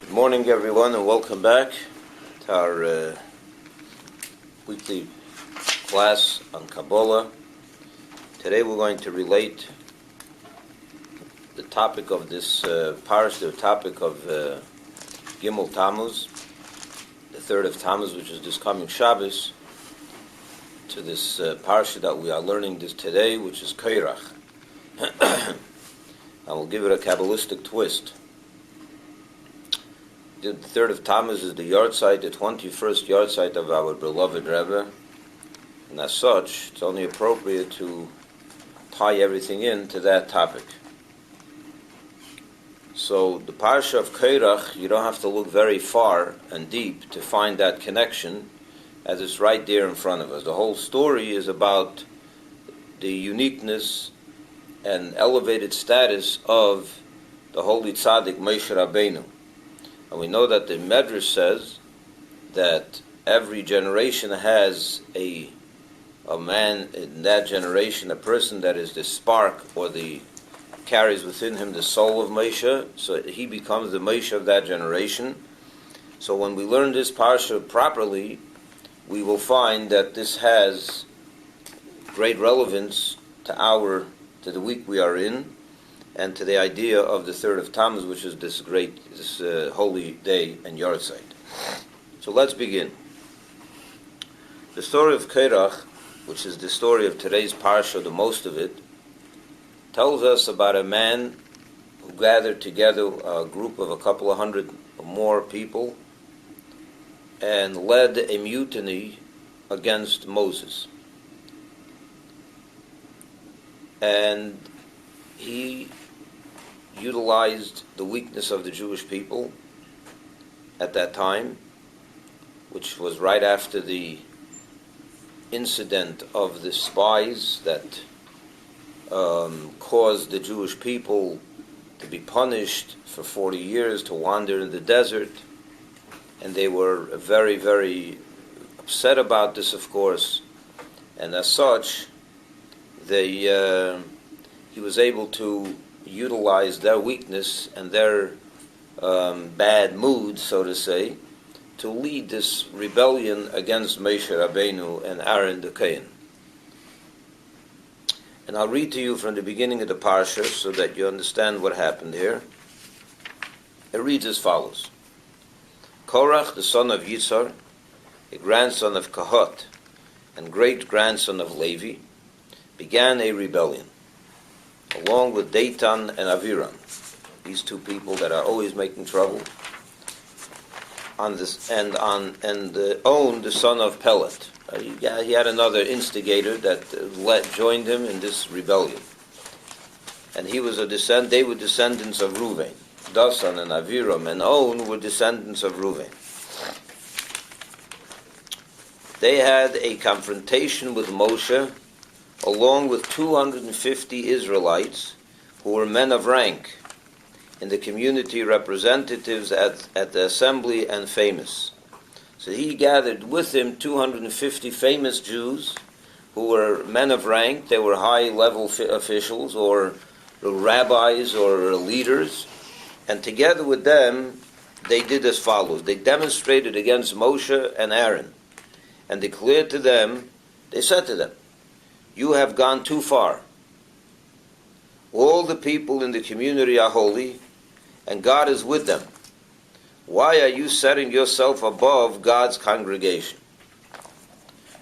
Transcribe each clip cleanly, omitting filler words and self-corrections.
Good morning, everyone, and welcome back to our weekly class on Kabbalah. Today we're going to relate the topic of this parish, the topic of Gimmel Tammuz, the third of Tammuz, which is this coming Shabbos, to this parsha that we are learning this today, which is Korach. And we'll give it a Kabbalistic twist. The third of Tammuz is the yard site, the 21st yard site of our beloved Rebbe, and as such, it's only appropriate to tie everything into that topic. So the parsha of Korach, you don't have to look very far and deep to find that connection, as it's right there in front of us. The whole story is about the uniqueness and elevated status of the holy tzaddik Moshe Rabbeinu. And we know that the Medrash says that every generation has a man in that generation, a person that is the spark or carries within him the soul of Moshe, so he becomes the Moshe of that generation. So when we learn this parsha properly, we will find that this has great relevance to the week we are in, and to the idea of the third of Tammuz, which is this holy day and yard site. So let's begin. The story of Korach, which is the story of today's parsha, the most of it, tells us about a man who gathered together a group of a couple of hundred or more people and led a mutiny against Moses. And he utilized the weakness of the Jewish people at that time, which was right after the incident of the spies that caused the Jewish people to be punished for 40 years, to wander in the desert. And they were very, very upset about this, of course. And as such, he was able to utilize their weakness and their bad mood, so to say, to lead this rebellion against Moshe Rabbeinu and Aaron the Kohen. And I'll read to you from the beginning of the parsha so that you understand what happened here. It reads as follows. Korach, the son of Yitzhar, a grandson of Kahat and great-grandson of Levi, began a rebellion, along with Datan and Aviram, these two people that are always making trouble, on this, and On, the son of Pelet. He had another instigator that joined him in this rebellion, and they were descendants of Reuven. Dasan and Aviram and On were descendants of Reuven. They had a confrontation with Moshe, along with 250 Israelites who were men of rank in the community, representatives at the assembly and famous. So he gathered with him 250 famous Jews who were men of rank. They were high-level officials or rabbis or leaders. And together with them, they did as follows. They demonstrated against Moshe and Aaron and declared to them, they said to them, "You have gone too far. All the people in the community are holy, and God is with them. Why are you setting yourself above God's congregation?"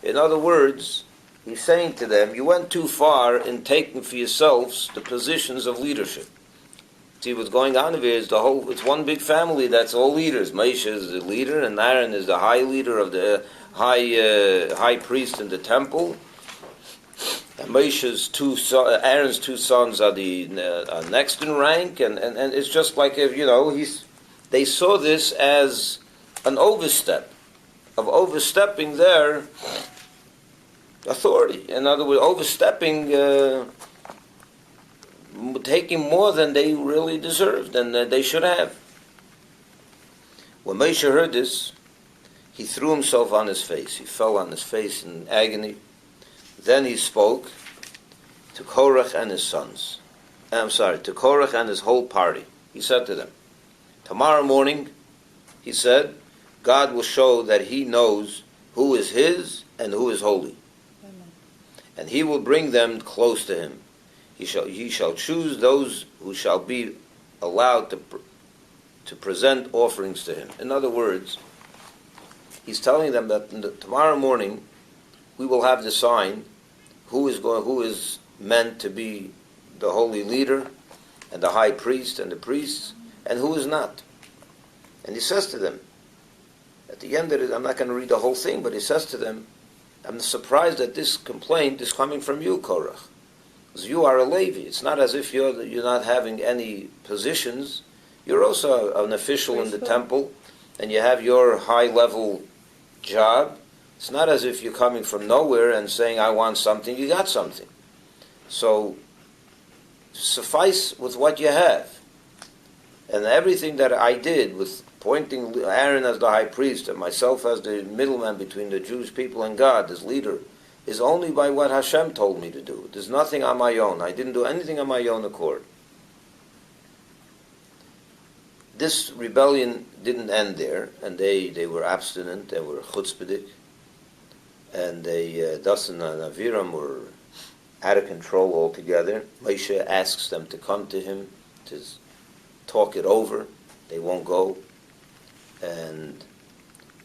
In other words, he's saying to them, you went too far in taking for yourselves the positions of leadership. See, what's going on here is it's one big family that's all leaders. Moshe is the leader, and Aaron is the high leader of the high priest in the temple. And Aaron's two sons are are next in rank, and it's just like they saw this as an overstep of overstepping their authority. In other words, overstepping, taking more than they really deserved and they should have. When Moshe heard this, he threw himself on his face. He fell on his face in agony. Then he spoke to Korach and his sons. To Korach and his whole party. He said to them, "Tomorrow morning, he said, God will show that he knows who is his and who is holy. Amen. And he will bring them close to him. He shall choose those who shall be allowed to present offerings to him. In other words, he's telling them that tomorrow morning we will have the sign who is meant to be the holy leader and the high priest and the priests, and who is not. And he says to them, at the end of it, I'm not going to read the whole thing, but he says to them, I'm surprised that this complaint is coming from you, Korach. Because you are a Levi. It's not as if you're not having any positions. You're also an official in the temple, and you have your high-level job. It's not as if you're coming from nowhere and saying, I want something, you got something. So, suffice with what you have. And everything that I did with appointing Aaron as the high priest and myself as the middleman between the Jewish people and God, as leader, is only by what Hashem told me to do. There's nothing on my own. I didn't do anything on my own accord. This rebellion didn't end there, and they were abstinent, they were chutzpahdik, and Dasan and Aviram were out of control altogether. Moshe asks them to come to him to talk it over. They won't go. And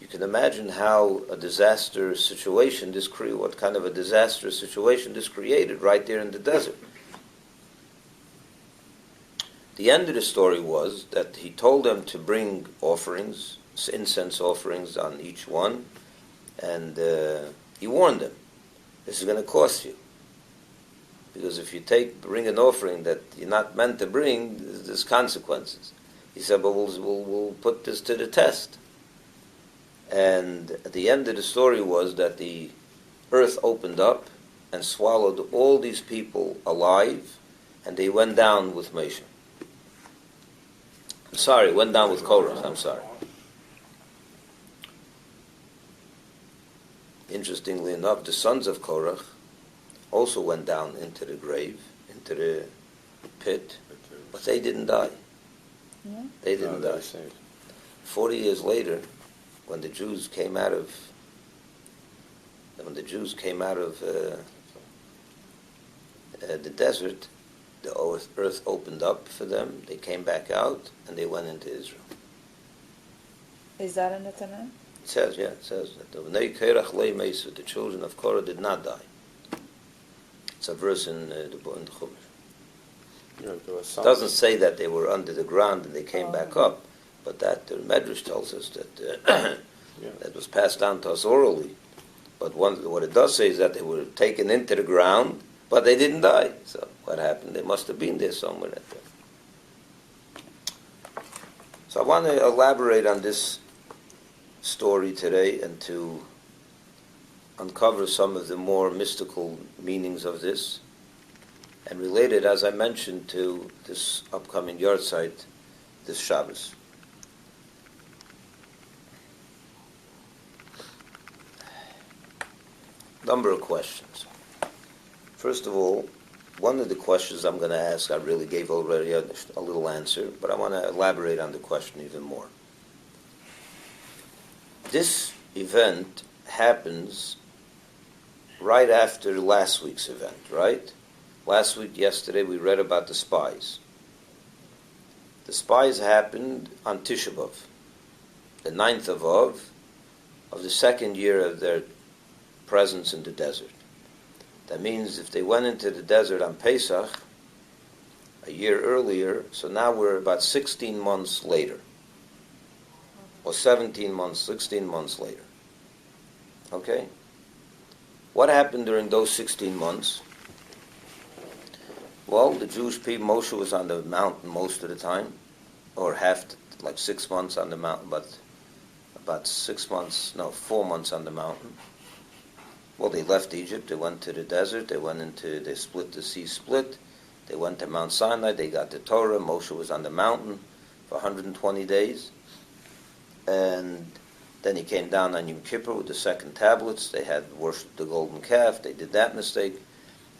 you can imagine how a disastrous situation what kind of a disastrous situation this created right there in the desert. The end of the story was that he told them to bring offerings, incense offerings on each one, and he warned them, this is going to cost you. Because if you bring an offering that you're not meant to bring, there's consequences. He said, but we'll put this to the test. And at the end of the story was that the earth opened up and swallowed all these people alive, and they went down with Moshe. Went down with Korach, I'm sorry. Interestingly enough, the sons of Korach also went down into the grave, into the pit, but they didn't die. Yeah. They didn't die. 40 years later, when the Jews came out of the desert, the earth opened up for them. They came back out and they went into Israel. Is that in the Tanakh? It says that the children of Korah did not die. It's a verse in the Chumash. It doesn't say that they were under the ground and they came back up, but that the Medrash tells us that that was passed down to us orally. But what it does say is that they were taken into the ground, but they didn't die. So what happened? They must have been there somewhere. So I want to elaborate on this story today and to uncover some of the more mystical meanings of this, and related, as I mentioned, to this upcoming yahrzeit, this Shabbos. Number of questions. First of all, one of the questions I'm going to ask, I really gave already a little answer, but I want to elaborate on the question even more. This event happens right after last week's event, right? Yesterday, we read about the spies. The spies happened on Tisha B'Av, the 9th of Av, of the second year of their presence in the desert. That means if they went into the desert on Pesach, a year earlier, so now we're about 16 months later. Or 16 months later. Okay? What happened during those 16 months? Well, the Jewish people, Moshe was on the mountain most of the time, or 6 months on the mountain, but about 4 months on the mountain. Well, they left Egypt, they went to the desert, they split the sea split, they went to Mount Sinai, they got the Torah, Moshe was on the mountain for 120 days, and then he came down on Yom Kippur with the second tablets. They had worshipped the golden calf, they did that mistake.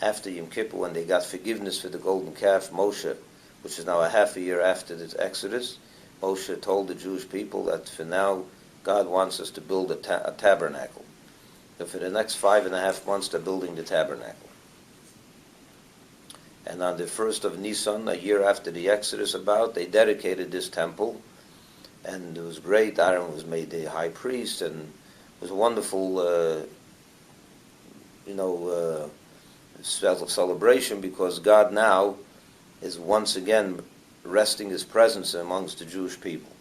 After Yom Kippur, when they got forgiveness for the golden calf, Moshe, which is now a half a year after the Exodus, Moshe told the Jewish people that for now God wants us to build a tabernacle. So for the next 5.5 months they're building the tabernacle. And on the 1st of Nisan, a year after the Exodus they dedicated this temple. And it was great. Aaron was made the high priest, and it was a wonderful, celebration, because God now is once again resting His presence amongst the Jewish people.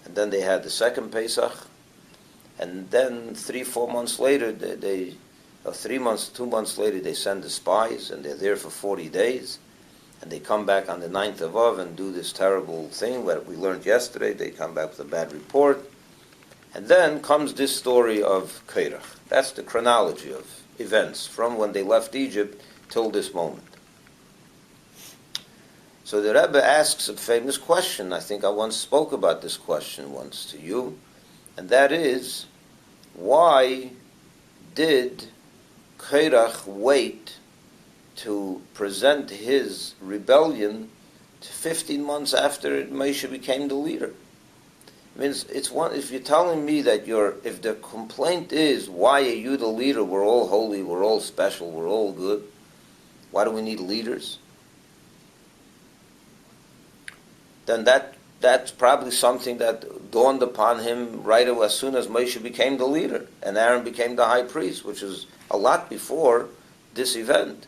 And then they had the second Pesach, and then 3-4 months later, 2 months later, they send the spies, and they're there for 40 days. And they come back on the 9th of Av and do this terrible thing that we learned yesterday. They come back with a bad report. And then comes this story of Korach. That's the chronology of events from when they left Egypt till this moment. So the Rebbe asks a famous question. I think I once spoke about this question once to you. And that is, why did Korach wait to present his rebellion to 15 months after Moshe became the leader? It means if you're telling me that if the complaint is, why are you the leader? We're all holy, we're all special, we're all good. Why do we need leaders? Then that's probably something that dawned upon him right away as soon as Moshe became the leader and Aaron became the high priest, which was a lot before this event.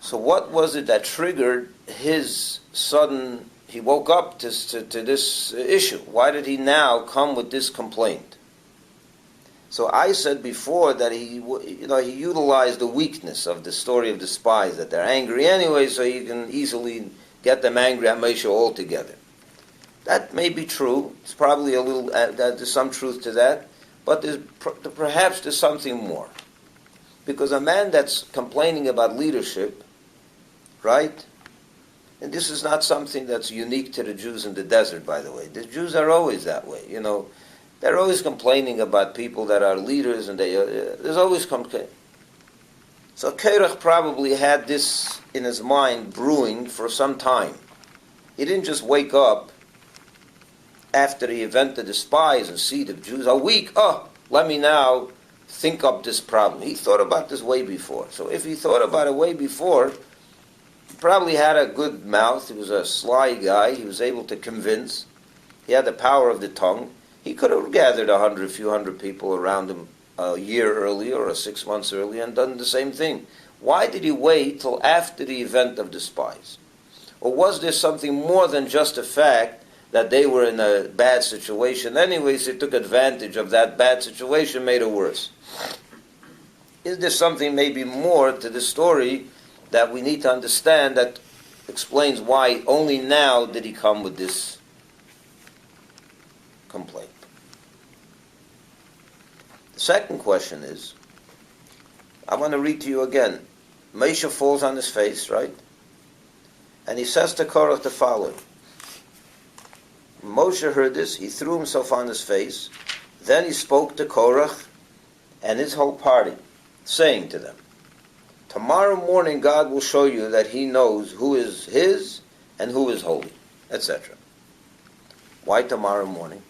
So what was it that triggered his sudden, he woke up to this issue? Why did he now come with this complaint? So I said before that he utilized the weakness of the story of the spies, that they're angry anyway, so he can easily get them angry at Moshe altogether. That may be true. It's probably a little, there's some truth to that, but perhaps there's something more. Because a man that's complaining about leadership, right? And this is not something that's unique to the Jews in the desert, by the way. The Jews are always that way. They're always complaining about people that are leaders, and there's always complaining. So Korach probably had this in his mind brewing for some time. He didn't just wake up after the event of the spies and see the Jews are weak. Let me now think up this problem. He thought about this way before. So if he thought about it way before, he probably had a good mouth. He was a sly guy. He was able to convince. He had the power of the tongue. He could have gathered a few hundred people around him a year earlier or 6 months earlier and done the same thing. Why did he wait till after the event of the spies? Or was there something more than just the fact that they were in a bad situation anyways, he took advantage of that bad situation, made it worse? Is there something maybe more to the story that we need to understand that explains why only now did he come with this complaint? The second question is, I want to read to you again. Moshe falls on his face, right? And he says to Korach the following. Moshe heard this, he threw himself on his face. Then he spoke to Korach and his whole party, saying to them, tomorrow morning God will show you that He knows who is His and who is holy, etc. Why tomorrow morning?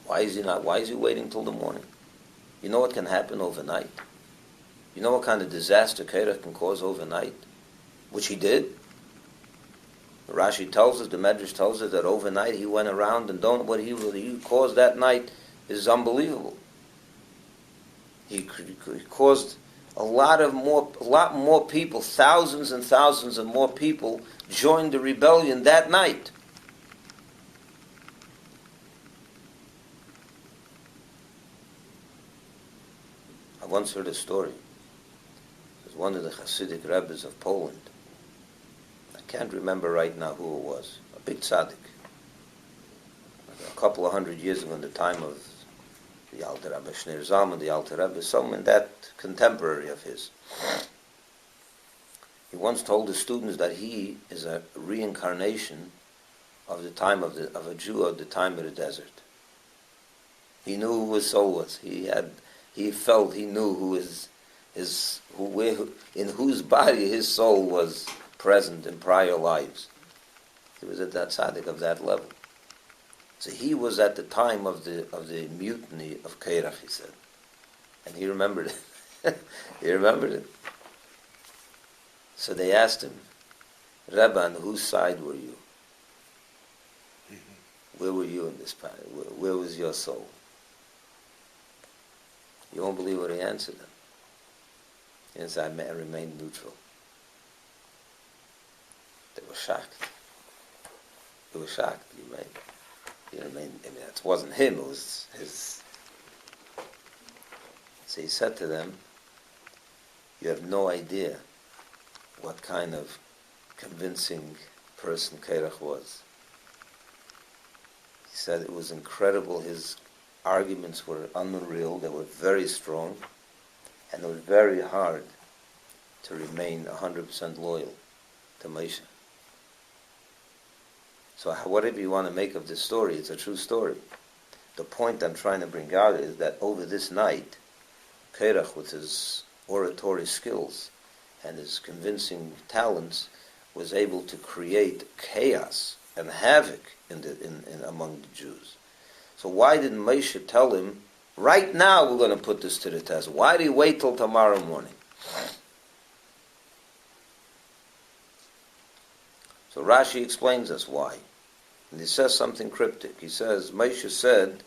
Why is he waiting till the morning? You know what can happen overnight? You know what kind of disaster Korach can cause overnight? Which he did. Rashi tells us, the Medrash tells us that overnight he went around and what he caused that night is unbelievable. He caused a lot more people, thousands and thousands of more people joined the rebellion that night. I once heard a story. It was one of the Hasidic rabbis of Poland. I can't remember right now who it was. A big tzaddik. A couple of hundred years ago in the time of the Alter Rebbe, Shneur Zalman, the Alter Rebbe, someone that contemporary of his. He once told his students that he is a reincarnation of the time of a Jew of the time of the desert. He knew who his soul was. He felt he knew in whose body his soul was present in prior lives. He was at that tzaddik of that level. So he was at the time of the mutiny of Korach, he said. And he remembered it. He remembered it. So they asked him, Rebbe, on whose side were you? Where were you in this part? Where was your soul? You won't believe what he answered them. He said, I remained neutral. They were shocked. They were shocked. He remained, I mean, it wasn't him, it was his. So he said to them, you have no idea what kind of convincing person Korach was. He said it was incredible. His arguments were unreal. They were very strong. And it was very hard to remain 100% loyal to Moshe. So whatever you want to make of this story, it's a true story. The point I'm trying to bring out is that over this night, Korach, with his oratory skills and his convincing talents, was able to create chaos and havoc in among the Jews. So why didn't Moshe tell him, right now we're going to put this to the test? Why do you wait till tomorrow morning? So Rashi explains us why. And he says something cryptic. He says, Moshe said,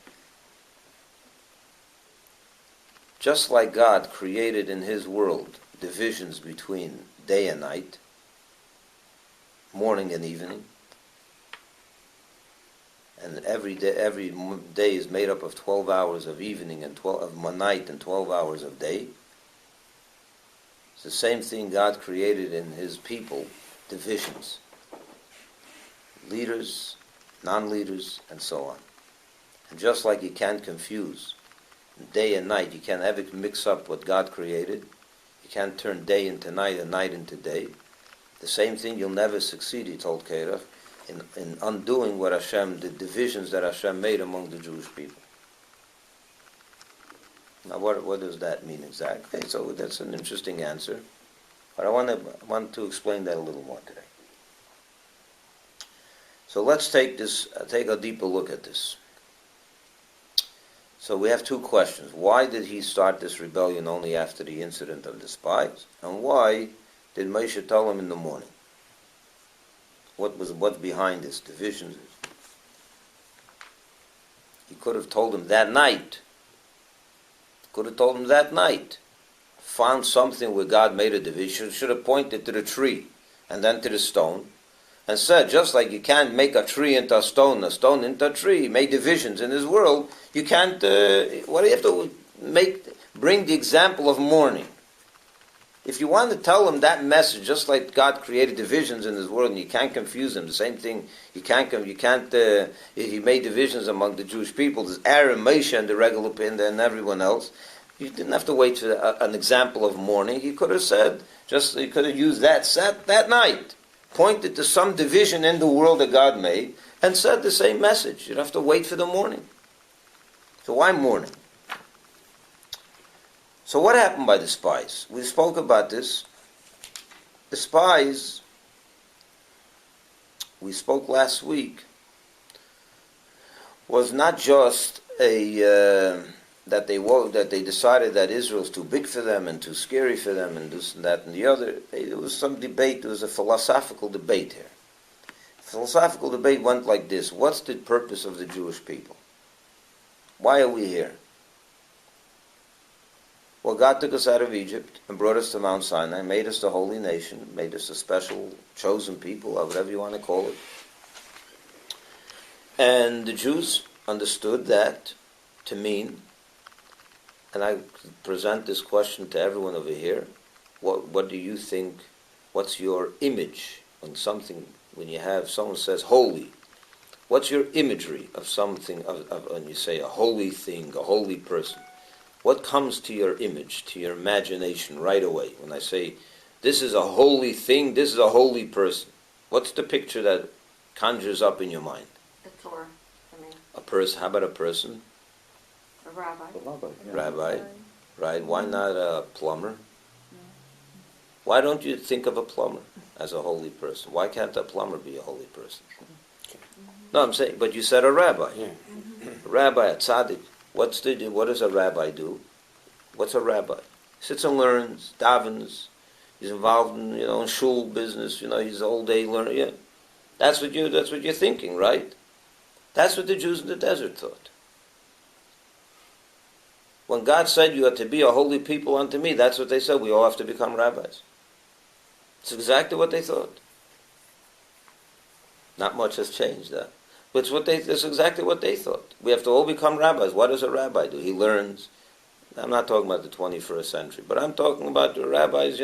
just like God created in his world divisions between day and night, morning and evening, and every day is made up of 12 hours of evening and 12 of night and 12 hours of day. It's the same thing God created in his people, divisions. Leaders, non-leaders, and so on. And just like you can't confuse day and night, you can't ever mix up what God created. You can't turn day into night and night into day. The same thing, you'll never succeed, he told Korach, in undoing what Hashem, the divisions that Hashem made among the Jewish people. Now, what does that mean exactly? Okay, so that's an interesting answer, but I want to explain that a little more today. So let's take a deeper look at this. So we have two questions. Why did he start this rebellion only after the incident of the spies? And why did Moshe tell him in the morning? What's behind this division? He could have told him that night. Found something where God made a division. Should have pointed to the tree and then to the stone. And said, just like you can't make a tree into a stone into a tree, make divisions in this world, you can't, what do you have to bring the example of mourning? If you want to tell them that message, just like God created divisions in this world, and you can't confuse them, the same thing, he made divisions among the Jewish people, there's Aaron, Moshe, and the regular Pinda, and everyone else. You didn't have to wait for an example of mourning. He could have said, he could have used that night. Pointed to some division in the world that God made, and said the same message. You don't have to wait for the morning. So why mourning? So what happened by the spies? We spoke about this. The spies, we spoke last week, was not just that they decided that Israel's too big for them and too scary for them and this and that and the other. There was some debate. There was a philosophical debate here. The philosophical debate went like this. What's the purpose of the Jewish people? Why are we here? Well, God took us out of Egypt and brought us to Mount Sinai, made us the holy nation, made us a special, chosen people, or whatever you want to call it. And the Jews understood that to mean, and I present this question to everyone over here, what do you think, what's your image on something, when you have, someone says holy, what's your imagery of something, when you say a holy thing, a holy person? What comes to your image, to your imagination right away? When I say, this is a holy thing, this is a holy person, what's the picture that conjures up in your mind? The Torah, for me. A person, how about a person? A rabbi. Rabbi, right? Why not a plumber? Why don't you think of a plumber as a holy person? Why can't a plumber be a holy person? No, I'm saying, but you said a rabbi. Yeah. A rabbi, a tzaddik. What does a rabbi do? What's a rabbi? Sits and learns, davens. He's involved in, in shul business. He's all day learning. Yeah. That's what you're thinking, right? That's what the Jews in the desert thought. When God said you are to be a holy people unto me, that's what they said. We all have to become rabbis. It's exactly what they thought. Not much has changed, but that's exactly what they thought. We have to all become rabbis. What does a rabbi do? He learns. I'm not talking about the 21st century, but I'm talking about the rabbis,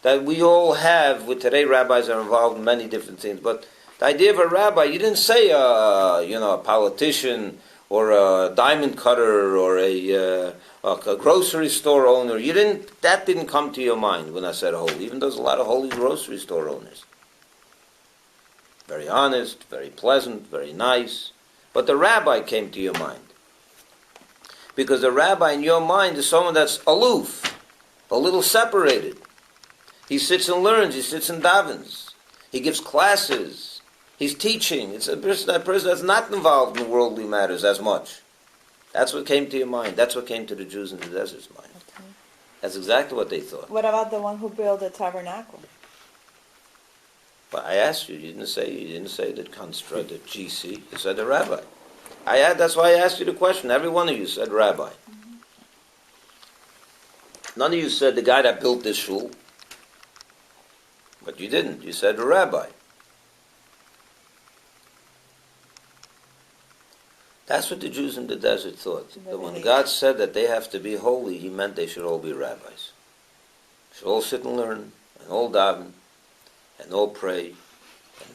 that we all have. With today, rabbis are involved in many different things. But the idea of a rabbi, you didn't say, a politician or a diamond cutter or a grocery store owner. That didn't come to your mind when I said holy. Even though there's a lot of holy grocery store owners. Very honest, very pleasant, very nice. But the rabbi came to your mind. Because the rabbi in your mind is someone that's aloof, a little separated. He sits and learns, he sits and davens. He gives classes, he's teaching. It's a person that's not involved in worldly matters as much. That's what came to your mind. That's what came to the Jews in the desert's mind. Okay. That's exactly what they thought. What about the one who built the tabernacle? But I asked you, you didn't say the construct, the GC, you said the rabbi. That's why I asked you the question. Every one of you said rabbi. Mm-hmm. None of you said the guy that built this shul. But you didn't. You said the rabbi. That's what the Jews in the desert thought. That when God said that they have to be holy, he meant they should all be rabbis. They should all sit and learn, and all daven, and all pray, and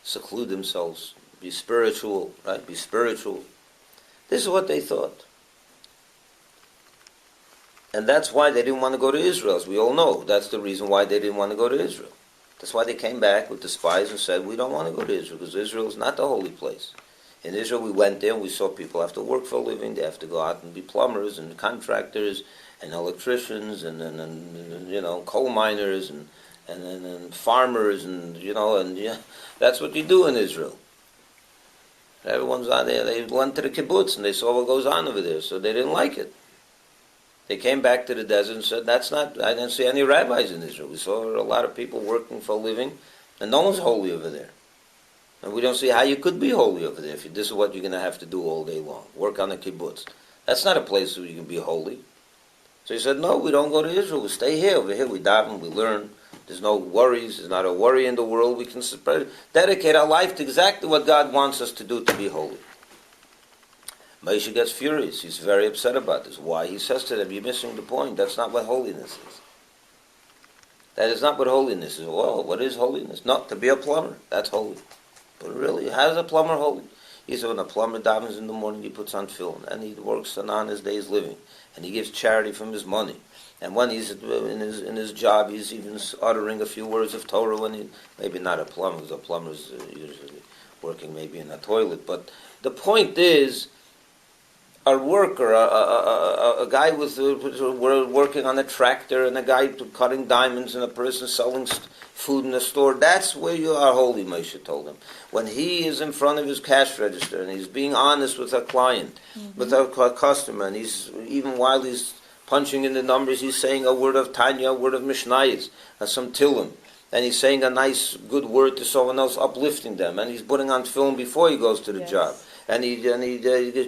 seclude themselves, be spiritual, right? Be spiritual. This is what they thought. And that's why they didn't want to go to Israel, as we all know. That's the reason why they didn't want to go to Israel. That's why they came back with the spies and said, we don't want to go to Israel, because Israel is not the holy place. In Israel, we went there and we saw people have to work for a living. They have to go out and be plumbers and contractors and electricians and coal miners and farmers and that's what you do in Israel. Everyone's on there. They went to the kibbutz and they saw what goes on over there, so they didn't like it. They came back to the desert and said, I didn't see any rabbis in Israel. We saw a lot of people working for a living, and no one's holy over there. And we don't see how you could be holy over there if this is what you're going to have to do all day long, work on a kibbutz. That's not a place where you can be holy. So he said, no, we don't go to Israel. We stay here. Over here we daven, we learn. There's no worries. There's not a worry in the world. We can dedicate our life to exactly what God wants us to do to be holy. Moshe gets furious. He's very upset about this. Why? He says to them, you're missing the point. That's not what holiness is. That is not what holiness is. Well, what is holiness? Not to be a plumber. That's holy. But really, how is a plumber holy? He said when a plumber davens in the morning, he puts on film, and he works on his day's living, and he gives charity from his money. And when he's in his job, he's even uttering a few words of Torah. Maybe not a plumber, because a plumber's usually working maybe in a toilet. But the point is, a worker, a guy working on a tractor, and a guy cutting diamonds, and a person selling food in a store, that's where you are holy, Moshe told him. When he is in front of his cash register, and he's being honest with a client, with a customer, and even while he's punching in the numbers, he's saying a word of Tanya, a word of Mishnayos, some Tillim, and he's saying a nice, good word to someone else, uplifting them, and he's putting on film before he goes to the job. And he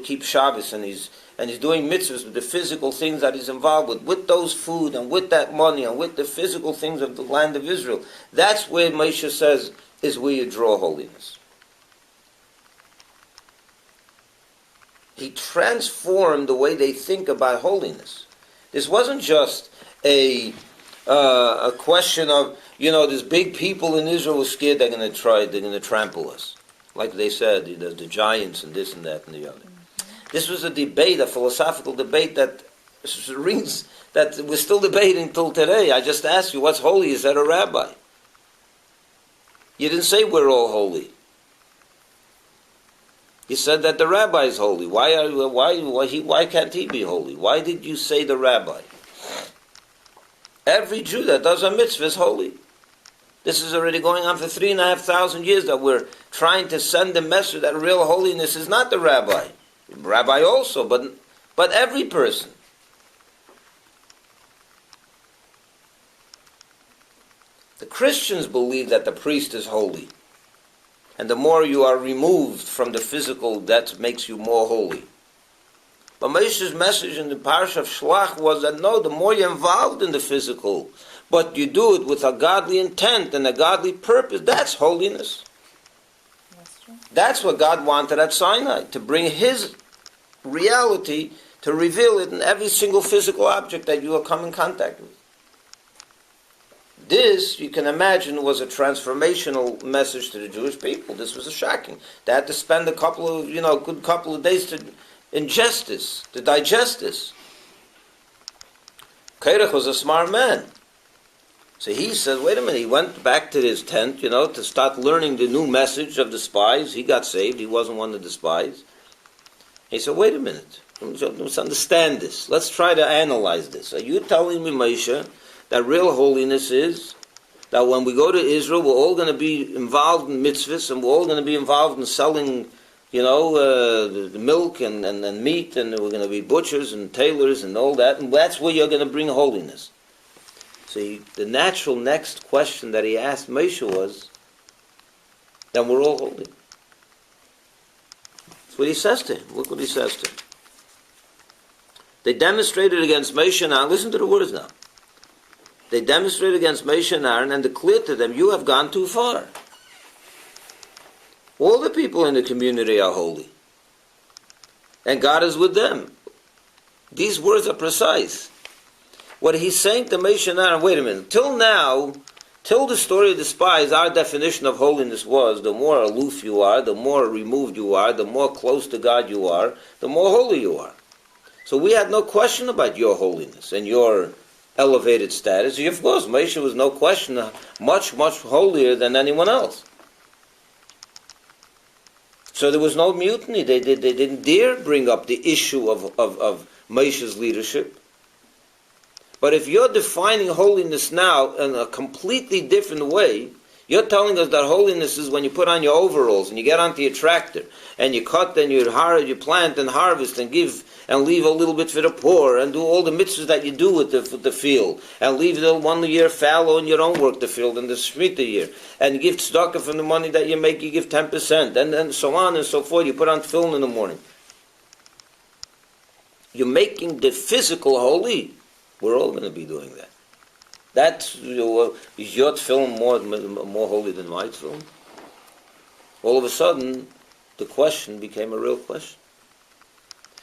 keeps Shabbos, and he's doing mitzvahs with the physical things that he's involved with those food and with that money and with the physical things of the land of Israel. That's where Moshe says is where you draw holiness. He transformed the way they think about holiness. This wasn't just a question of there's big people in Israel who are scared they're going to trample us. Like they said, the giants and this and that and the other. This was a debate, a philosophical debate that we're still debating till today. I just asked you, what's holy? You said a rabbi. You didn't say we're all holy. You said that the rabbi is holy. Why can't he be holy? Why did you say the rabbi? Every Jew that does a mitzvah is holy. This is already going on for 3,500 years that we're trying to send a message that real holiness is not the rabbi. Rabbi also, but every person. The Christians believe that the priest is holy. And the more you are removed from the physical, that makes you more holy. But Moshe's message in the Parsha of Shlach was that no, the more you're involved in the physical, but you do it with a godly intent and a godly purpose, that's holiness. That's true. That's what God wanted at Sinai, to bring His reality, to reveal it in every single physical object that you will come in contact with. This, you can imagine, was a transformational message to the Jewish people. This was a shocking. They had to spend a good couple of days to ingest this, to digest this. Korach was a smart man. So he says, wait a minute, he went back to his tent, to start learning the new message of the spies. He got saved, he wasn't one of the spies. He said, wait a minute, let's understand this. Let's try to analyze this. Are you telling me, Moshe, that real holiness is that when we go to Israel, we're all going to be involved in mitzvahs, and we're all going to be involved in selling, the milk and meat, and we're going to be butchers and tailors and all that, and that's where you're going to bring holiness. See, the natural next question that he asked Moshe was, then we're all holy. That's what he says to him. Look what he says to him. They demonstrated against Moshe and Aaron. Listen to the words now. They demonstrated against Moshe and Aaron and declared to them, you have gone too far. All the people in the community are holy. And God is with them. These words are precise. What he's saying to Moshe and Aaron, wait a minute, till now, till the story of the spies, our definition of holiness was the more aloof you are, the more removed you are, the more close to God you are, the more holy you are. So we had no question about your holiness and your elevated status. Of course, Moshe was no question much, much holier than anyone else. So there was no mutiny. They didn't dare bring up the issue of Moshe's leadership. But if you're defining holiness now in a completely different way, you're telling us that holiness is when you put on your overalls and you get onto your tractor and you cut and you plant and harvest and give and leave a little bit for the poor and do all the mitzvahs that you do with the field and leave the 1 year fallow and you don't work the field and the Shemitah year and give tzedakah from the money that you make, you give 10% and so on and so forth. You put on tefillin in the morning. You're making the physical holy. We're all going to be doing that. That's, is your tefillin more holy than my tefillin? All of a sudden, the question became a real question.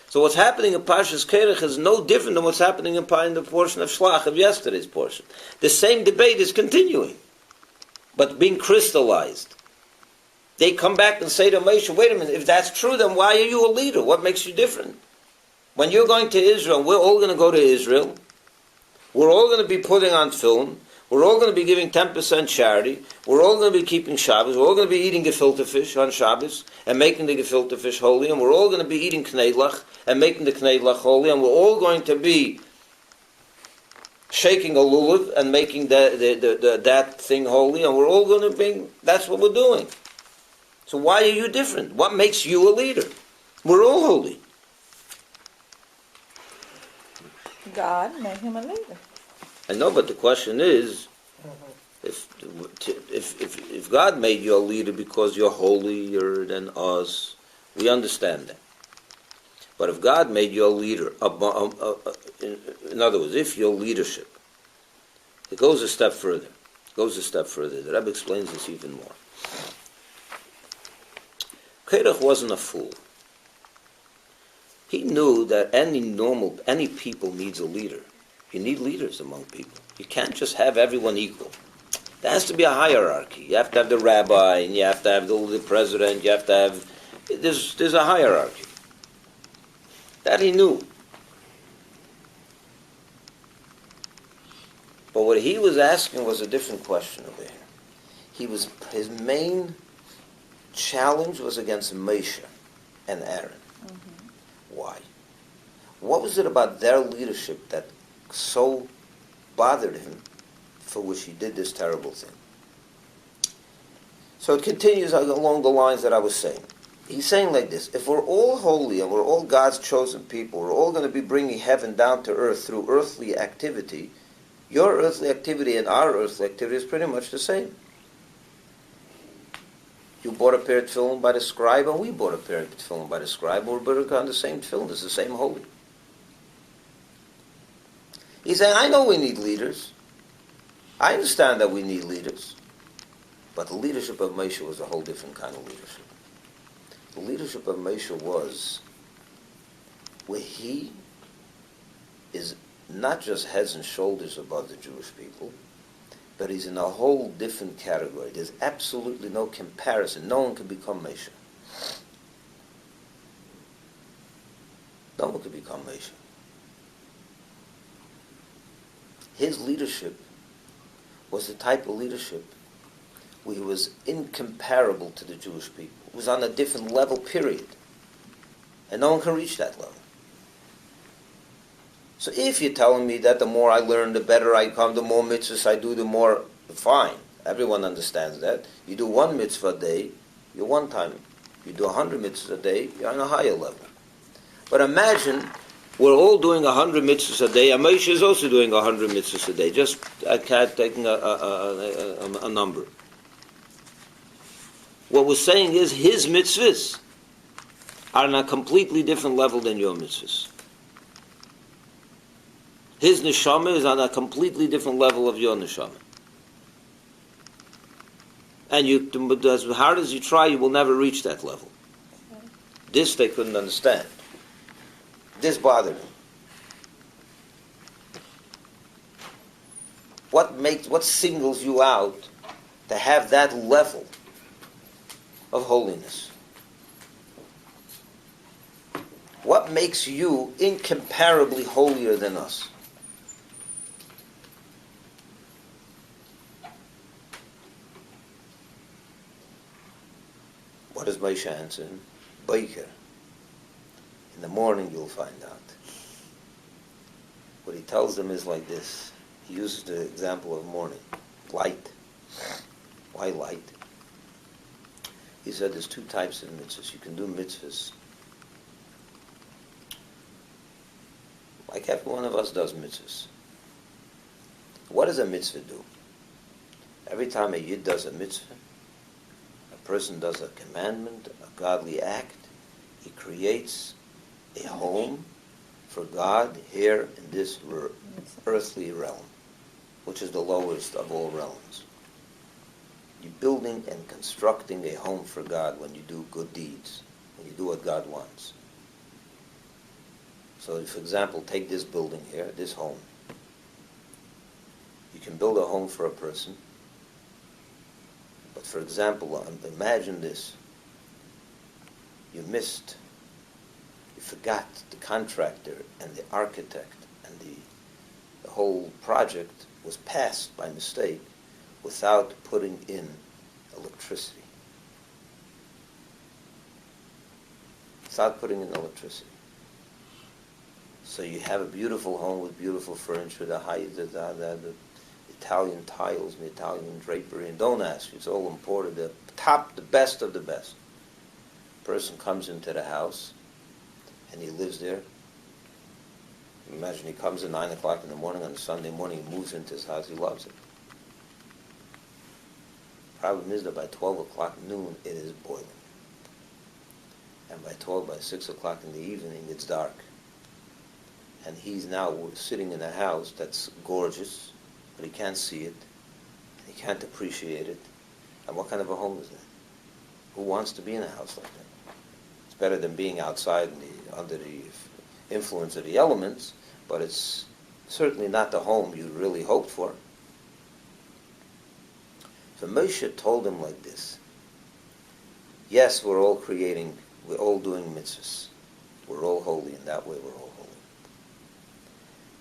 So what's happening in Parshas Korach is no different than what's happening in the portion of Shlach of yesterday's portion. The same debate is continuing, but being crystallized. They come back and say to Moshe, wait a minute, if that's true, then why are you a leader? What makes you different? When you're going to Israel, we're all going to go to Israel. We're all going to be putting on tefillin. We're all going to be giving 10% charity. We're all going to be keeping Shabbos. We're all going to be eating gefilte fish on Shabbos and making the gefilte fish holy. And we're all going to be eating kneidlach and making the kneidlach holy. And we're all going to be shaking a lulav and making that thing holy. And we're all going to be, that's what we're doing. So why are you different? What makes you a leader? We're all holy. God made him a leader. I know, but the question is, if God made you a leader because you're holier than us, we understand that. But if God made you a leader, in other words, if your leadership, it goes a step further. The Rebbe explains this even more. Korach wasn't a fool. He knew that any people needs a leader. You need leaders among people. You can't just have everyone equal. There has to be a hierarchy. You have to have the rabbi, and you have to have the president, you have to have... There's a hierarchy. That he knew. But what he was asking was a different question over here. His main challenge was against Moshe and Aaron. Mm-hmm. Why? What was it about their leadership that so bothered him, for which he did this terrible thing. So it continues along the lines that I was saying. He's saying like this: if we're all holy and we're all God's chosen people, we're all going to be bringing heaven down to earth through earthly activity. Your earthly activity and our earthly activity is pretty much the same. You bought a pair of tefillin by the scribe, and we bought a pair of tefillin by the scribe. We're putting on the same tefillin. It's the same holy. He's saying, I know we need leaders. I understand that we need leaders. But the leadership of Moshe was a whole different kind of leadership. The leadership of Moshe was where he is not just heads and shoulders above the Jewish people, but he's in a whole different category. There's absolutely no comparison. No one can become Moshe. No one could become Moshe. His leadership was the type of leadership where he was incomparable to the Jewish people. It was on a different level, period. And no one can reach that level. So if you're telling me that the more I learn, the better I come, the more mitzvahs I do, the more, fine. Everyone understands that. You do one mitzvah a day, you're one time. You do 100 mitzvahs a day, you're on a higher level. But imagine we're all doing 100 mitzvahs a day, and Moshe is also doing 100 mitzvahs a day, just taking a number. What we're saying is his mitzvahs are on a completely different level than your mitzvahs. His neshama is on a completely different level of your neshama. And as hard as you try, you will never reach that level. This they couldn't understand. This bothered him. What singles you out to have that level of holiness? What makes you incomparably holier than us? What does Moshe answer him? Baker. In the morning you'll find out. What he tells them is like this. He uses the example of morning. Light. Why light? He said there's two types of mitzvahs. You can do mitzvahs like every one of us does mitzvahs. What does a mitzvah do? Every time a yid does a mitzvah, a person does a commandment, a godly act, he creates a home for God here in this earthly realm, which is the lowest of all realms. You're building and constructing a home for God when you do good deeds, when you do what God wants. So, for example, take this building here, this home. You can build a home for a person, but for example, imagine this. You forgot the contractor and the architect, and the whole project was passed by mistake without putting in electricity. Without putting in electricity. So you have a beautiful home with beautiful furniture, the Italian tiles, the Italian drapery, and don't ask, it's all imported, the best of the best. Person comes into the house, and he lives there. Imagine he comes at 9 o'clock in the morning on a Sunday morning, he moves into his house, he loves it. Problem is that by 12 o'clock noon, it is boiling. And by 6 o'clock in the evening, it's dark. And he's now sitting in a house that's gorgeous, but he can't see it, and he can't appreciate it. And what kind of a home is that? Who wants to be in a house like that? It's better than being outside under the influence of the elements, but it's certainly not the home you really hoped for. So Moshe told him like this. Yes, we're all doing mitzvahs. We're all holy, in that way we're all holy.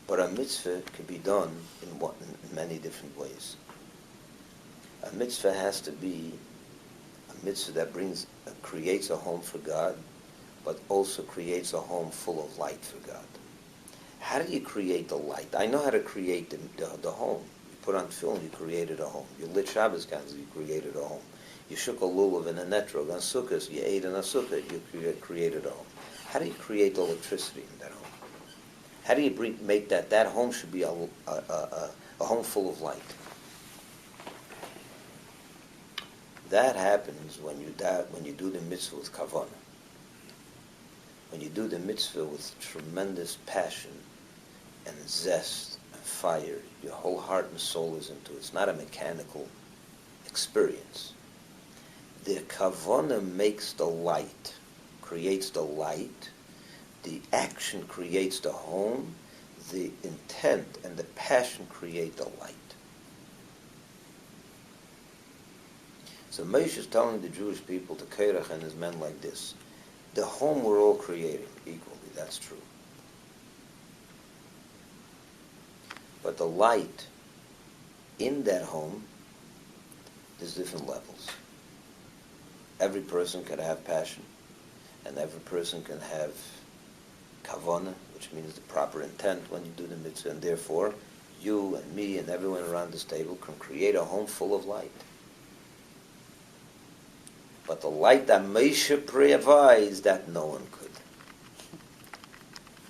But a mitzvah can be done in many different ways. A mitzvah has to be a mitzvah that creates a home for God, but also creates a home full of light for God. How do you create the light? I know how to create the home. You put on film, you created a home. You lit Shabbos candles, you created a home. You shook a lulav in a netrog on sukkahs, you ate in a sukkah, you created a home. How do you create electricity in that home? How do you make that home should be a home full of light? That happens when you do the mitzvah with kavanah. When you do the mitzvah with tremendous passion and zest and fire, your whole heart and soul is into it. It's not a mechanical experience. The kavanah makes the light, creates the light. The action creates the home. The intent and the passion create the light. So Moshe is telling the Jewish people, to Korach and his men, like this: the home we're all creating equally, that's true. But the light in that home, there's different levels. Every person can have passion, and every person can have kavanah, which means the proper intent when you do the mitzvah, and therefore you and me and everyone around this table can create a home full of light. But the light that Moshe provides, that no one could.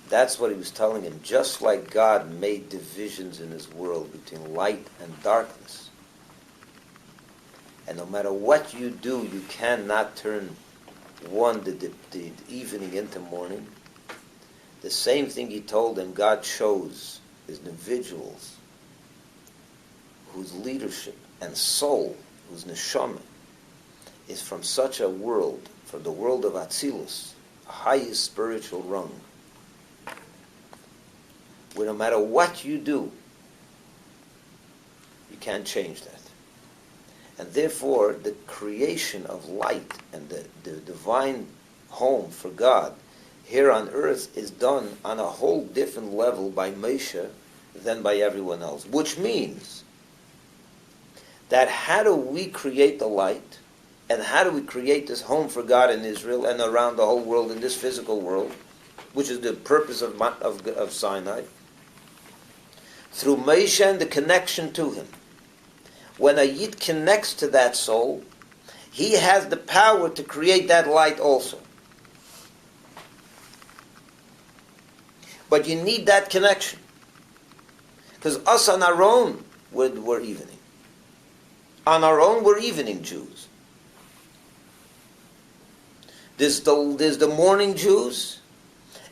That's what he was telling him. Just like God made divisions in his world between light and darkness, and no matter what you do, you cannot turn the evening into morning. The same thing he told them, God chose individuals whose leadership and soul, whose neshama, is from such a world, from the world of Atzilus, highest spiritual rung, where no matter what you do, you can't change that. And therefore, the creation of light and the divine home for God here on earth is done on a whole different level by Moshe than by everyone else. Which means that how do we create the light, and how do we create this home for God in Israel and around the whole world, in this physical world, which is the purpose of Sinai? Through Moshe and the connection to him. When a Yid connects to that soul, he has the power to create that light also. But you need that connection. Because us on our own, we're evening. On our own, we're evening Jews. There's the morning Jews,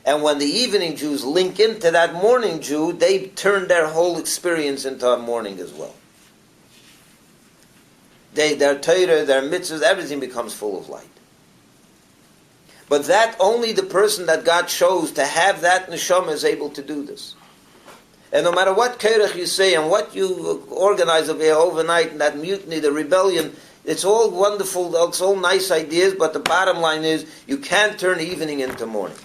and when the evening Jews link into that morning Jew, they turn their whole experience into a morning as well. Their Torah, their mitzvahs, everything becomes full of light. But that only the person that God chose to have that neshama is able to do this. And no matter what Korach you say and what you organize over here overnight, and that mutiny, the rebellion, it's all wonderful, it's all nice ideas, but the bottom line is you can't turn evening into morning.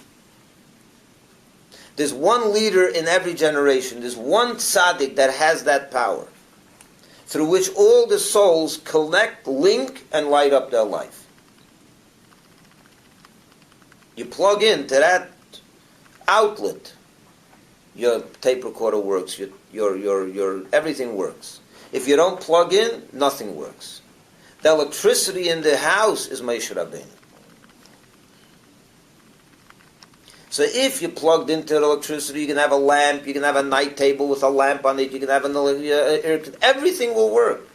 There's one leader in every generation. There's one tzaddik that has that power, through which all the souls connect, link, and light up their life. You plug into that outlet, your tape recorder works, your everything works. If you don't plug in, nothing works. The electricity in the house is Moshe Rabbeinu. So if you plugged into the electricity, you can have a lamp, you can have a night table with a lamp on it, you can have everything will work.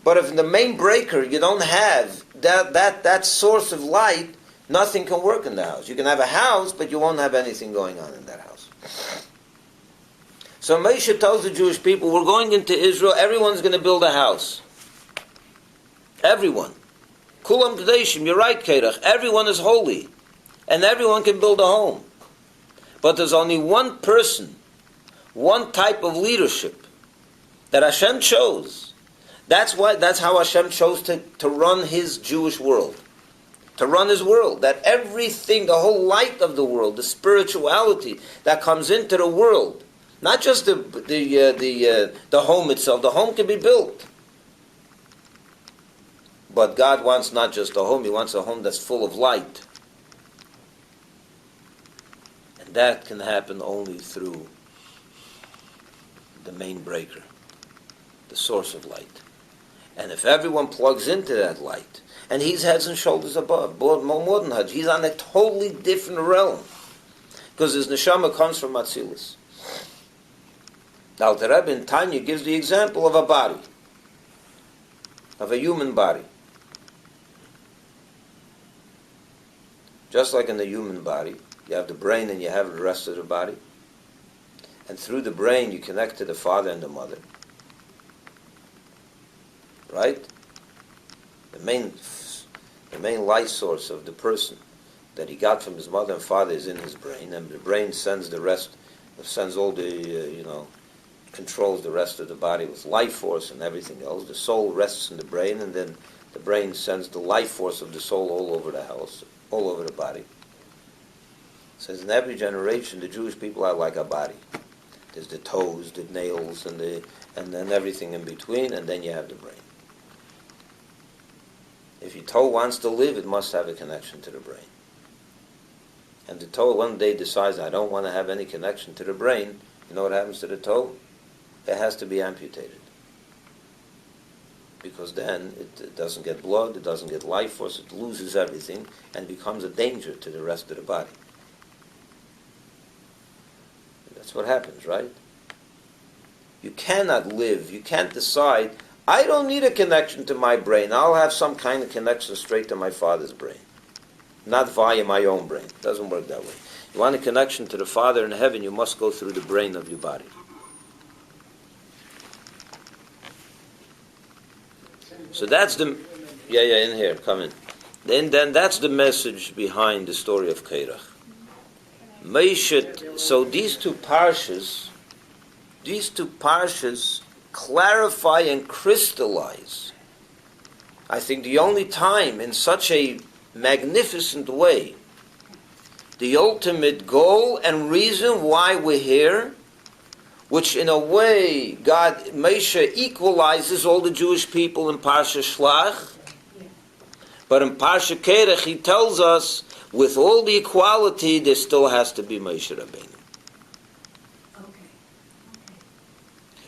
But if in the main breaker you don't have that source of light, nothing can work in the house. You can have a house, but you won't have anything going on in that house. So Moshe tells the Jewish people, we're going into Israel, everyone's going to build a house. Everyone. Kulam Kadeshim, you're right, Korach. Everyone is holy. And everyone can build a home. But there's only one person, one type of leadership that Hashem chose. That's how Hashem chose to run his Jewish world. To run his world. That everything, the whole light of the world, the spirituality that comes into the world, not just the home itself. The home can be built. But God wants not just a home, he wants a home that's full of light. that can happen only through the main breaker, the source of light. And if everyone plugs into that light, and he's heads and shoulders above, more than Hajj, he's on a totally different realm. Because his neshama comes from Atzilus. Now, the Rebbe in Tanya gives the example of a body, of a human body. Just like in the human body, you have the brain and you have the rest of the body. And through the brain, you connect to the father and the mother. Right? The main light source of the person that he got from his mother and father is in his brain, and the brain sends the rest, sends all the, controls the rest of the body with life force and everything else. The soul rests in the brain, and then the brain sends the life force of the soul all over the house, all over the body. It says in every generation, the Jewish people are like a body. There's the toes, the nails, and then everything in between, and then you have the brain. If your toe wants to live, it must have a connection to the brain. And the toe one day decides, I don't want to have any connection to the brain. You know what happens to the toe? It has to be amputated. Because then it doesn't get blood, it doesn't get life force, it loses everything, and becomes a danger to the rest of the body. That's what happens, right? You cannot live, you can't decide, I don't need a connection to my brain. I'll have some kind of connection straight to my father's brain. Not via my own brain. It doesn't work that way. You want a connection to the Father in heaven, you must go through the brain of your body. So that's the... Yeah, in here, come in. Then that's the message behind the story of Korach. So these two parshas clarify and crystallize, I think, the only time in such a magnificent way, the ultimate goal and reason why we're here, which in a way Moshe equalizes all the Jewish people in Parsha Shlach, but in Parsha Korach he tells us with all the equality there still has to be Moshe Rabbeinu.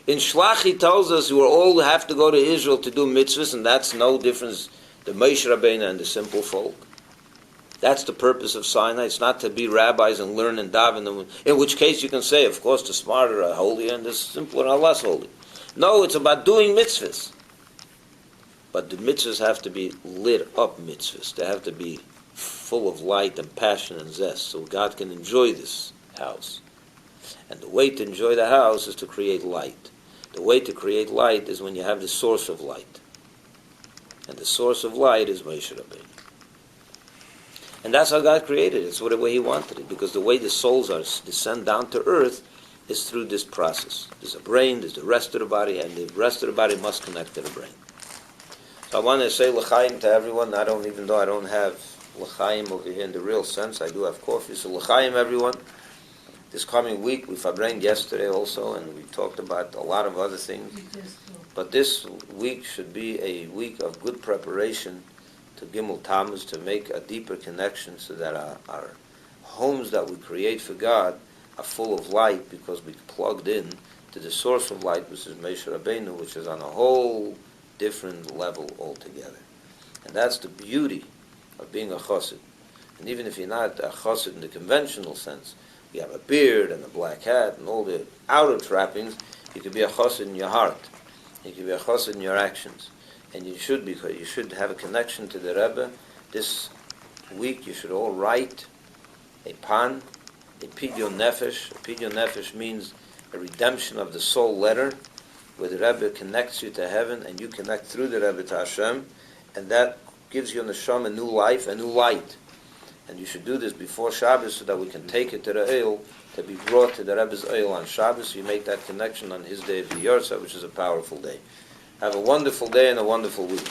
In Shlach he tells us we all have to go to Israel to do mitzvahs, and that's no difference the Moshe Rabbeinu and the simple folk. That's the purpose of Sinai. It's not to be rabbis and learn and daven, in which case you can say, of course, the smarter are holier and the simpler are less holy. No, it's about doing mitzvahs. But the mitzvahs have to be lit up mitzvahs. They have to be full of light and passion and zest, so God can enjoy this house. And the way to enjoy the house is to create light. The way to create light is when you have the source of light. And the source of light is Moshe Rabbeinu. And that's how God created it. It's the way He wanted it. Because the way the souls are descend down to earth is through this process. There's a brain, there's the rest of the body, and the rest of the body must connect to the brain. So I want to say l'chaim to everyone. Even though I don't have l'chaim over here in the real sense, I do have coffee. So l'chaim, everyone. This coming week, we fabrained yesterday also, and we talked about a lot of other things. But this week should be a week of good preparation to Gimmel Tammuz, to make a deeper connection so that our homes that we create for God are full of light, because we plugged in to the source of light, which is Moshe Rabbeinu, which is on a whole different level altogether. And that's the beauty of being a chassid. And even if you're not a chassid in the conventional sense, you have a beard and a black hat and all the outer trappings, you could be a chassid in your heart. You could be a chassid in your actions. And you should have a connection to the Rebbe. This week you should all write a pan, a pidyon nefesh. A pidyon nefesh means a redemption of the soul letter, where the Rebbe connects you to heaven and you connect through the Rebbe to Hashem, and that gives you neshama a new life, a new light. And you should do this before Shabbos so that we can take it to the Eil, to be brought to the Rebbe's Eil on Shabbos. You make that connection on his day of the Yorsa, which is a powerful day. Have a wonderful day and a wonderful week.